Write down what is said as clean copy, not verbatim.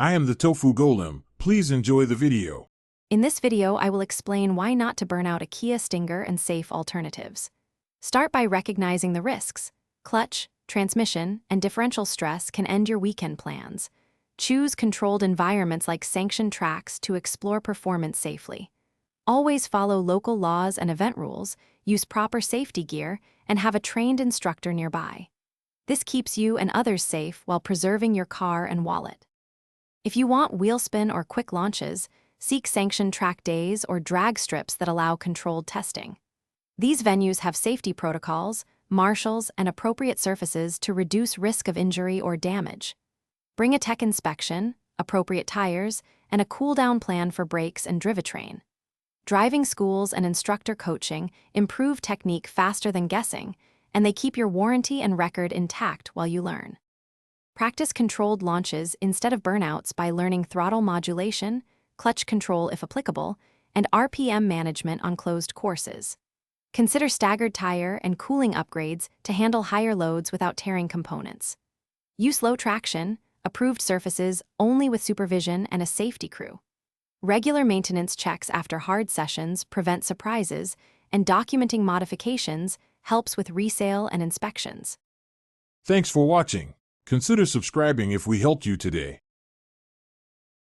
I am the Tofu Golem. Please enjoy the video. In this video, I will explain why not to burn out a Kia Stinger and safe alternatives. Start by recognizing the risks. Clutch, transmission, and differential stress can end your weekend plans. Choose controlled environments like sanctioned tracks to explore performance safely. Always follow local laws and event rules, use proper safety gear, and have a trained instructor nearby. This keeps you and others safe while preserving your car and wallet. If you want wheel spin or quick launches, seek sanctioned track days or drag strips that allow controlled testing. These venues have safety protocols, marshals, and appropriate surfaces to reduce risk of injury or damage. Bring a tech inspection, appropriate tires, and a cool-down plan for brakes and drivetrain. Driving schools and instructor coaching improve technique faster than guessing, and they keep your warranty and record intact while you learn. Practice controlled launches instead of burnouts by learning throttle modulation, clutch control if applicable, and RPM management on closed courses. Consider staggered tire and cooling upgrades to handle higher loads without tearing components. Use low traction, approved surfaces only with supervision and a safety crew. Regular maintenance checks after hard sessions prevent surprises, and documenting modifications helps with resale and inspections. Thanks for watching. Consider subscribing if we helped you today.